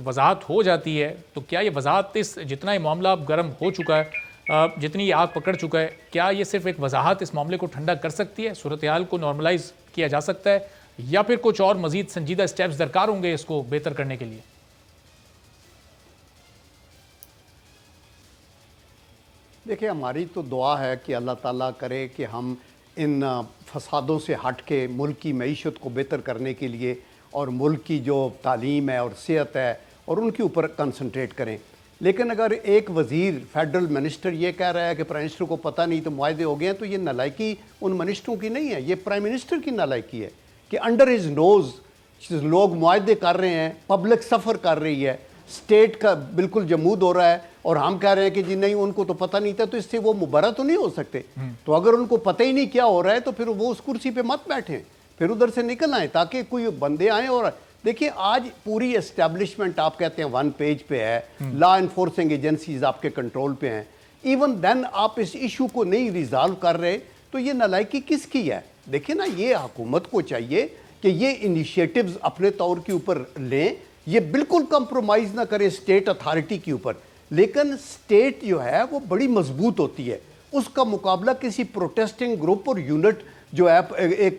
वजाहत हो जाती है तो क्या ये वजाहत इस जितना ये मामला अब गर्म हो चुका है, जितनी ये आग पकड़ चुका है, क्या ये सिर्फ एक वजाहत इस मामले को ठंडा कर सकती है, सूरत हाल को नॉर्मलाइज किया जा सकता है, या फिर कुछ और मजीद संजीदा स्टेप्स दरकार होंगे इसको बेहतर करने के लिए? देखिए, हमारी तो दुआ है कि अल्लाह ताला करे कि हम इन फसादों से हट के मुल्क की मईशत को बेहतर करने के लिए और मुल्क की जो तालीम है और सेहत है और उनके ऊपर कंसंट्रेट करें। लेकिन अगर एक वज़ीर फेडरल मिनिस्टर ये कह रहा है कि प्राइम मिनिस्टर को पता नहीं तो मुआहदे हो गए हैं, तो ये नालायकी उन मिनिस्टरों की नहीं है, ये प्राइम मिनिस्टर की नालायकी है कि अंडर हिज नोज़ लोग मुआहदे कर रहे हैं, पब्लिक सफ़र कर रही है, स्टेट का बिल्कुल जमूद हो रहा है और हम कह रहे हैं कि जी नहीं उनको तो पता नहीं था, तो इससे वो मुबर्रा तो नहीं हो सकते। तो अगर उनको पता ही नहीं क्या हो रहा है तो फिर वो उस कुर्सी पे मत बैठें, फिर उधर से निकल आए ताकि कोई बंदे आए। और देखिए, आज पूरी एस्टेब्लिशमेंट आप कहते हैं वन पेज पे है, लॉ इन्फोर्सिंग एजेंसीज आपके कंट्रोल पे हैं, इवन देन आप इस इशू को नहीं रिजॉल्व कर रहे, तो ये नालायकी किसकी है? देखिए ना, ये हुकूमत को चाहिए कि ये इनिशिएटिव्स अपने तौर के ऊपर लें, ये बिल्कुल कंप्रोमाइज़ ना करें स्टेट अथॉरिटी के ऊपर। लेकिन स्टेट जो है वो बड़ी मजबूत होती है, उसका मुकाबला किसी प्रोटेस्टिंग ग्रुप और यूनिट जो है एक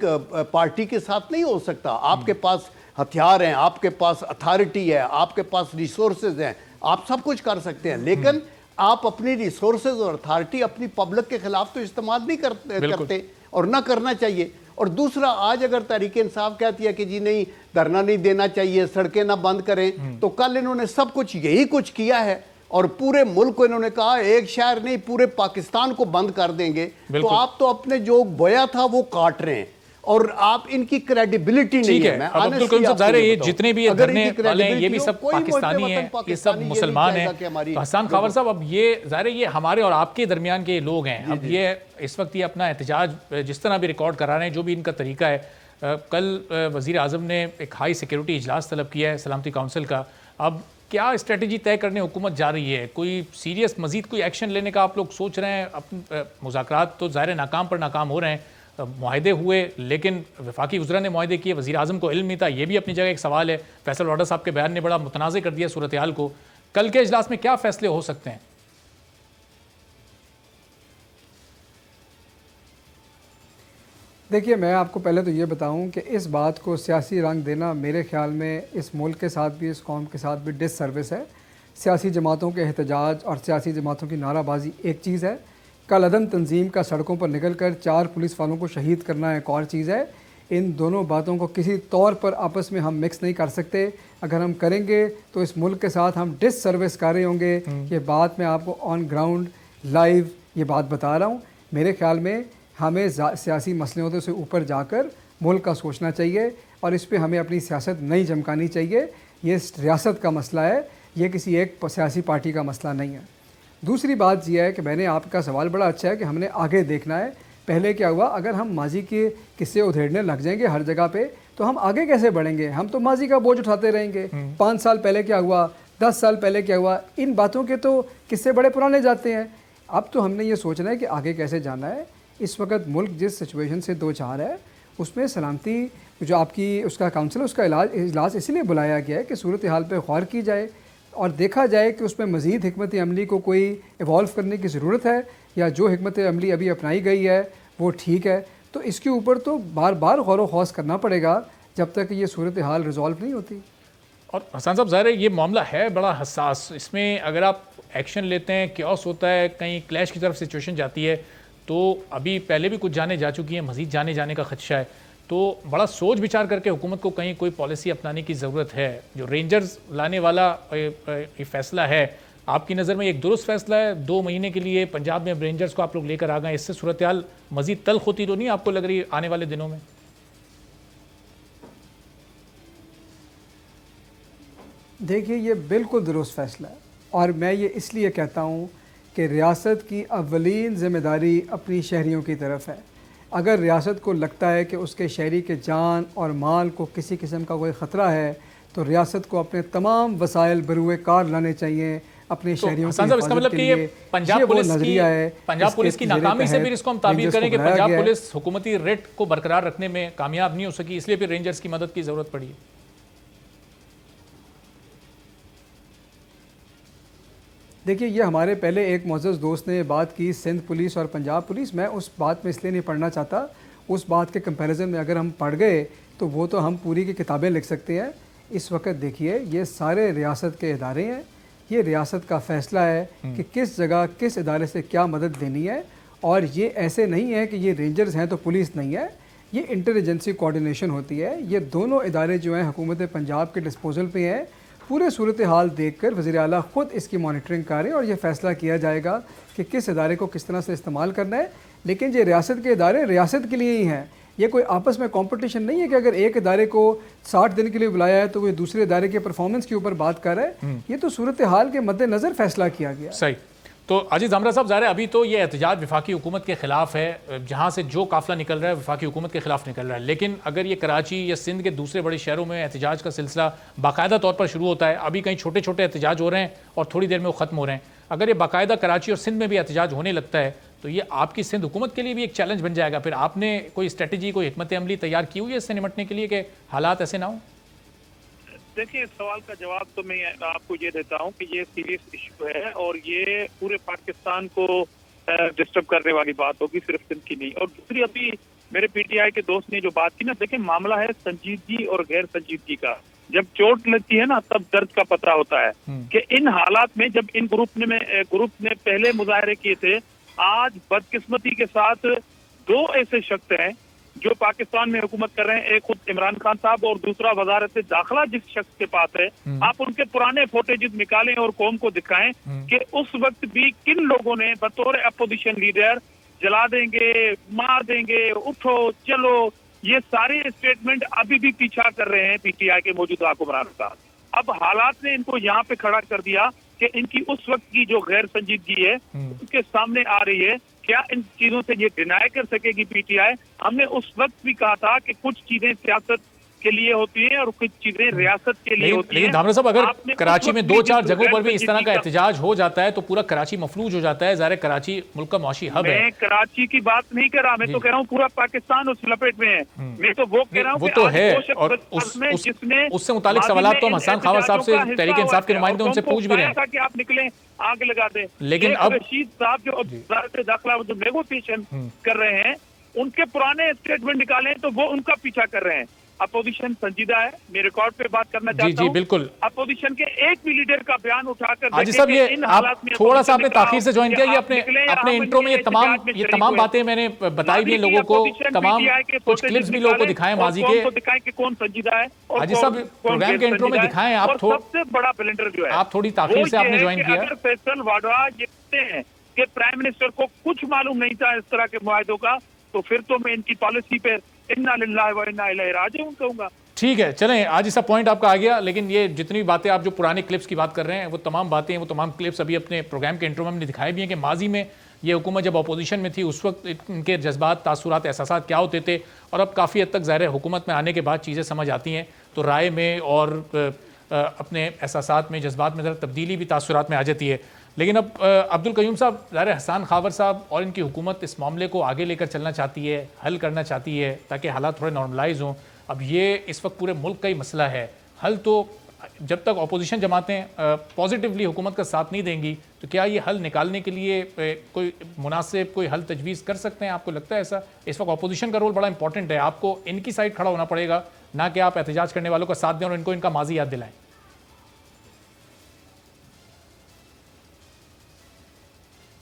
पार्टी के साथ नहीं हो सकता। आपके पास हथियार हैं, आपके पास अथॉरिटी है, आपके पास रिसोर्सेज हैं, आप सब कुछ कर सकते हैं, लेकिन आप अपनी रिसोर्सेज और अथॉरिटी अपनी पब्लिक के खिलाफ तो इस्तेमाल नहीं करते और ना करना चाहिए। और दूसरा, आज अगर तहरीक इंसाफ कहती है कि जी नहीं धरना नहीं देना चाहिए, सड़कें ना बंद करें, तो कल इन्होंने सब कुछ यही कुछ किया है और पूरे मुल्क को इन्होंने कहा एक शहर नहीं पूरे पाकिस्तान को बंद कर देंगे। तो आप तो अपने जो बोया था वो काट रहे हैं और आप इनकी क्रेडिबिलिटी नहीं है। मैं ये जितने भी धरने वाले हैं ये भी सब पाकिस्तानी हैं, ये सब मुसलमान हैं। तो हसन खावर साहब, अब ये ज़ाहिर है ये हमारे और आपके दरमियान के लोग हैं। अब ये इस वक्त ये अपना एहतजाज जिस तरह भी रिकॉर्ड करा रहे हैं, जो भी इनका तरीका है, कल वज़ीर आज़म ने एक हाई सिक्योरिटी इजलास तलब किया है सलामती काउंसिल का। अब क्या स्ट्रेटजी तय करने हुकूमत जा रही है? कोई सीरियस मजीद कोई एक्शन लेने का आप लोग सोच रहे हैं? अपने मुज़ाकरात तो ज़ाहिर नाकाम पर नाकाम हो रहे हैं, मुआहदे हुए लेकिन वफाकी वज़रा ने मुआहदे किए, वज़ीर आज़म को इल्म नहीं था, ये भी अपनी जगह एक सवाल है। फैसल वाडा साहब के बयान ने बड़ा मुतनाज़ कर दिया सूरत हाल को। कल के इजलास में क्या फैसले हो सकते हैं? देखिए, मैं आपको पहले तो ये बताऊं कि इस बात को सियासी रंग देना मेरे ख्याल में इस मुल्क के साथ भी, इस कौम के साथ भी डिससर्विस है। सियासी जमातों के एहतजाज और सियासी जमातों की नाराबाजी एक चीज़ है, कल अदम तंजीम का सड़कों पर निकल कर 4 पुलिस वालों को शहीद करना एक और चीज़ है। इन दोनों बातों को किसी तौर पर आपस में हम मिक्स नहीं कर सकते। अगर हम करेंगे तो इस मुल्क के साथ हम डिससर्विस कर रहे होंगे। ये बात मैं आपको ऑन ग्राउंड लाइव ये बात बता रहा हूँ। मेरे ख्याल में हमें सियासी मसलों से ऊपर जाकर मुल्क का सोचना चाहिए और इस पे हमें अपनी सियासत नहीं चमकानी चाहिए। ये रियासत का मसला है, ये किसी एक सियासी पार्टी का मसला नहीं है। दूसरी बात यह है कि मैंने आपका सवाल बड़ा अच्छा है कि हमने आगे देखना है। पहले क्या हुआ, अगर हम माजी के किस्से उधेड़ने लग जाएंगे हर जगह पे तो हम आगे कैसे बढ़ेंगे? हम तो माजी का बोझ उठाते रहेंगे। 5 साल पहले क्या हुआ, 10 साल पहले क्या हुआ, इन बातों के तो किस्से बड़े पुराने जाते हैं। अब तो हमने ये सोचना है कि आगे कैसे जाना है। इस वक्त मुल्क जिस सिचुएशन से दो चार है उसमें सलामती जो आपकी उसका काउंसिल उसका इजलास इसलिए बुलाया गया है कि सूरत हाल पर गौर की जाए और देखा जाए कि उसमें मज़ीद हिकमत अमली को कोई इवॉल्व करने की ज़रूरत है या जो हिकमत अमली अभी अपनाई गई है वो ठीक है। तो इसके ऊपर तो बार बार गौर व खौस करना पड़ेगा जब तक ये सूरत हाल रिजॉल्व नहीं होती। और हसन साहब, ज़ाहिर है ये मामला है बड़ा हसास, इसमें अगर आप एक्शन लेते हैं, क्योस होता है, कहीं क्लैश की तरफ सिचुएशन जाती है, तो अभी पहले भी कुछ जाने जा चुकी हैं, मज़ीद जाने का खदशा है। तो बड़ा सोच विचार करके हुकूमत को कहीं कोई पॉलिसी अपनाने की ज़रूरत है। जो रेंजर्स लाने वाला ये फ़ैसला है, आपकी नज़र में एक दुरुस्त फ़ैसला है? 2 महीने के लिए पंजाब में रेंजर्स को आप लोग लेकर आ गए, इससे सूरत हाल मज़ीद तल्ख होती तो नहीं आपको लग रही आने वाले दिनों में? देखिए, ये बिल्कुल दुरुस्त फ़ैसला है और मैं ये इसलिए कहता हूँ कि रियासत की अव्वलीन ज़िम्मेदारी अपनी शहरियों की तरफ है। अगर रियासत को लगता है कि उसके शहरी के जान और माल को किसी किस्म का कोई ख़तरा है तो रियासत को अपने तमाम वसाइल बरूए कार लाने चाहिए अपने शहरियों की हिफाजत मतलब के लिए। पंजाब पुलिस की नाकामी से भी इसको हम ताबीर करें कि पंजाब पुलिस हुकूमती रेट को बरकरार रखने में कामयाब नहीं हो सकी, इसलिए फिर रेंजर्स की मदद की ज़रूरत पड़ी है। देखिए, ये हमारे पहले एक मोअज़्ज़ज़ दोस्त ने बात की सिंध पुलिस और पंजाब पुलिस, मैं उस बात में इसलिए नहीं पढ़ना चाहता। उस बात के कंपैरिजन में अगर हम पढ़ गए तो वो तो हम पूरी की किताबें लिख सकते हैं। इस वक्त देखिए, ये सारे रियासत के इदारे हैं, ये रियासत का फ़ैसला है कि किस जगह किस इदारे से क्या मदद लेनी है। और ये ऐसे नहीं है कि ये रेंजर्स हैं तो पुलिस नहीं है, ये इंटरएजेंसी कोऑर्डिनेशन होती है। ये दोनों इदारे जो हैं हुकूमत पंजाब के डिस्पोजल पे हैं। पूरे सूरत हाल देख कर वज़ीर आला ख़ुद इसकी मॉनिटरिंग करें और ये फ़ैसला किया जाएगा कि किस इदारे को किस तरह से इस्तेमाल करना है। लेकिन ये रियासत के इदारे रियासत के लिए ही हैं, ये कोई आपस में कंपटीशन नहीं है कि अगर एक इदारे को 60 दिन के लिए बुलाया है तो कोई दूसरे इदारे के परफॉर्मेंस के ऊपर बात कर रहा है। ये तो सूरत हाल के मद्देनज़र फ़ैसला किया गया। सही। तो अजीज़ हमरा साहब, ज़ाहिर है अभी तो ये एहतजाज वफाकी हुकूमत के ख़िलाफ़ है, जहाँ से जो काफ़िला निकल रहा है वफाकी हुकूमत के ख़िलाफ़ निकल रहा है। लेकिन अगर ये कराची या सिंध के दूसरे बड़े शहरों में एहतजाज का सिलसिला बाकायदा तौर पर शुरू होता है, अभी कहीं छोटे छोटे एहतजाज हो रहे हैं और थोड़ी देर में वो ख़त्म हो रहे हैं, अगर ये बाकायदा कराची और सिंध में भी एहतजाज होने लगता है तो ये आपकी सिंध हुकूमत के लिए भी एक चैलेंज बन जाएगा। फिर आपने कोई स्ट्रेटजी, कोई हिकमत अमली तैयार की हुई है इससे निपटने के लिए कि हालात ऐसे ना हो? देखिए, इस सवाल का जवाब तो मैं आपको ये देता हूँ कि ये सीरियस इशू है और ये पूरे पाकिस्तान को डिस्टर्ब करने वाली बात होगी, सिर्फ सिंध की नहीं। और दूसरी, अभी मेरे पीटीआई के दोस्त ने जो बात की ना, देखिए मामला है संजीदगी और गैर संजीदगी का। जब चोट लगती है ना तब दर्द का पता होता है कि इन हालात में जब इन ग्रुप ने पहले मुजाहरे किए थे, आज बदकिस्मती के साथ दो ऐसे शख्स हैं जो पाकिस्तान में हुकूमत कर रहे हैं, एक खुद इमरान खान साहब और दूसरा वजारत दाखिला जिस शख्स के पास है। आप उनके पुराने फुटेजेस निकालें और कौम को दिखाएं कि उस वक्त भी किन लोगों ने बतौर अपोजिशन लीडर जला देंगे, मार देंगे, उठो चलो, ये सारे स्टेटमेंट अभी भी पीछा कर रहे हैं पीटीआई के मौजूदा हुक्मरान का। अब हालात ने इनको यहाँ पे खड़ा कर दिया कि इनकी उस वक्त की जो गैर संजीदगी है उसके सामने आ रही है। क्या इन चीजों से ये डिनाई कर सकेगी पीटीआई? हमने उस वक्त भी कहा था कि कुछ चीजें सियासत के लिए होती है और कुछ चीजें रियासत के लिए होती है। लेकिन धामरा साहब, अगर कराची में 2-4 जगहों पर भी इस तरह का एहतजाज हो जाता है तो पूरा कराची मफलूज हो जाता है। ज़ाहिर कराची मुल्क का मुआशी हब है। मैं कराची की बात नहीं कर रहा, मैं तो कह रहा हूँ पूरा पाकिस्तान उस लपेट में है। मैं तो वो कह रहा हूँ वो तो है, और उससे मुतालिक सवाल तो हम हसन खावर साहब से, तहरीक इंसाफ के नुमाइंदे, उनसे पूछ भी रहे हैं कि आप निकले आग लगा दें। लेकिन अब रशीद साहब जो दाखिला जो नेगोशिएशन कर रहे हैं, उनके पुराने स्टेटमेंट निकाले तो वो उनका पीछा कर रहे हैं। अपोजिशन संजीदा है, मैं रिकॉर्ड पे बात करना चाहता हूं। जी बिल्कुल। अपोजिशन के एक भी लीडर का बयान उठाकर हाजी साहब, ये आप थोड़ा सा आपने ताखीर से ज्वाइन किया, ये अपने इंट्रो में ये तमाम बातें मैंने बताई भी लोगों को, तमाम कुछ क्लिप्स भी लोगों को दिखाएं माजी के, दिखाएं कि कौन संजीदा है। हाजी साहब प्रोग्राम के इंट्रो में दिखाएं आप, सबसे बड़ा ब्लेंडर जो है, आप थोड़ी ताखीर से आपने ज्वाइन किया। अगर फैसल वाडा ये कहते हैं कि प्राइम मिनिस्टर को कुछ मालूम नहीं था इस तरह के मुआहदों का, तो फिर तो मैं इनकी पॉलिसी पे इन्ना लिल्लाहि व इन्ना इलैहि राजिऊन कहूंगा। ठीक है, चलें, आज इसका पॉइंट आपका आ गया। लेकिन ये जितनी बातें आप जो पुराने क्लिप्स की बात कर रहे हैं, वो तमाम बातें, वो तमाम क्लिप्स अभी अपने प्रोग्राम के इंट्रो में हमने दिखाए भी हैं कि माजी में ये हुकूमत जब अपोजिशन में थी उस वक्त इनके जज्बात, तासुरात, एहसासात क्या होते थे, और अब काफ़ी हद तक ज़ाहिर है हुकूमत में आने के बाद चीज़ें समझ आती हैं तो राय में और अपने एहसासात में, जज्बात में ज़रा तब्दीली भी तासुरात में आ जाती है। लेकिन अब अब्दुल कयूम साहब, ज़ाहिर है हसन खावर साहब और इनकी हुकूमत इस मामले को आगे लेकर चलना चाहती है, हल करना चाहती है ताकि हालात थोड़े नॉर्मलाइज हों। अब ये इस वक्त पूरे मुल्क का ही मसला है, हल तो जब तक अपोजिशन जमातें पॉजिटिवली हुकूमत का साथ नहीं देंगी तो क्या ये हल निकालने के लिए कोई मुनासिब कोई हल तजवीज़ कर सकते हैं? आपको लगता है ऐसा? इस वक्त अपोजिशन का रोल बड़ा इंपॉर्टेंट है, आपको इनकी साइड खड़ा होना पड़ेगा, ना कि आप एहतजाज करने वालों का साथ दें और इनको इनका माजी याद दिलाएं।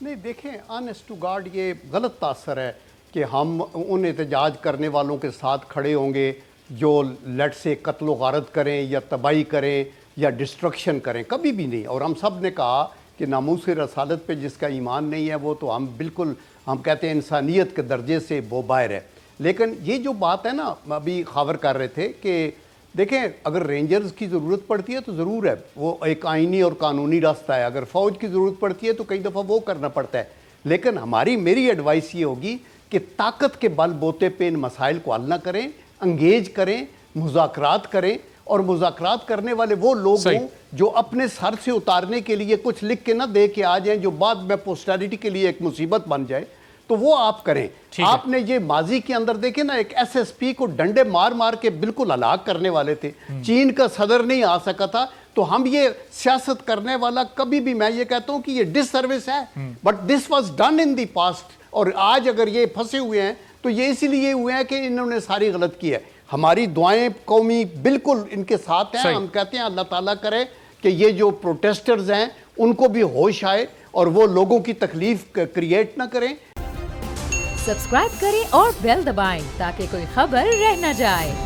नहीं, देखें, ऑनेस्ट टू गॉड ये गलत तासर है कि हम उन एहतजाज करने वालों के साथ खड़े होंगे जो लट से कत्ल गारत करें या तबाही करें या डिस्ट्रक्शन करें, कभी भी नहीं। और हम सब ने कहा कि नामूस रसालत पे जिसका ईमान नहीं है वो तो हम बिल्कुल, हम कहते हैं इंसानियत के दर्जे से वो बाहर है। लेकिन ये जो बात है ना, अभी खावर कर रहे थे कि देखें, अगर रेंजर्स की ज़रूरत पड़ती है तो ज़रूर है, वो एक आइनी और कानूनी रास्ता है। अगर फ़ौज की ज़रूरत पड़ती है तो कई दफ़ा वो करना पड़ता है। लेकिन मेरी एडवाइस ये होगी कि ताकत के बल बोते पे इन मसाइल को हल ना करें, अंगेज करें, मुज़ाकरात करें, और मुज़ाकरात करने वाले वो लोग हों जो अपने सर से उतारने के लिए कुछ लिख के ना दे के आ जाएं जो बाद में पोस्टैरिटी के लिए एक मुसीबत बन जाए, तो वो आप करें। आपने ये माजी के अंदर देखे ना, एक एसएसपी को डंडे मार मार के बिल्कुल हलाक करने वाले थे, चीन का सदर नहीं आ सका था, तो हम ये सियासत करने वाला कभी भी, मैं ये कहता हूं कि ये डिससर्विस है, but this was done in the past. और आज अगर ये फंसे हुए हैं तो ये इसीलिए हुए हैं कि इन्होंने सारी गलत की है। हमारी दुआएं कौमी बिल्कुल इनके साथ हैं। हम कहते हैं अल्लाह ताला करे कि ये जो प्रोटेस्टर्स हैं उनको भी होश आए और वो लोगों की तकलीफ क्रिएट ना करें। सब्सक्राइब करें और बेल दबाएं ताकि कोई खबर रह न जाए।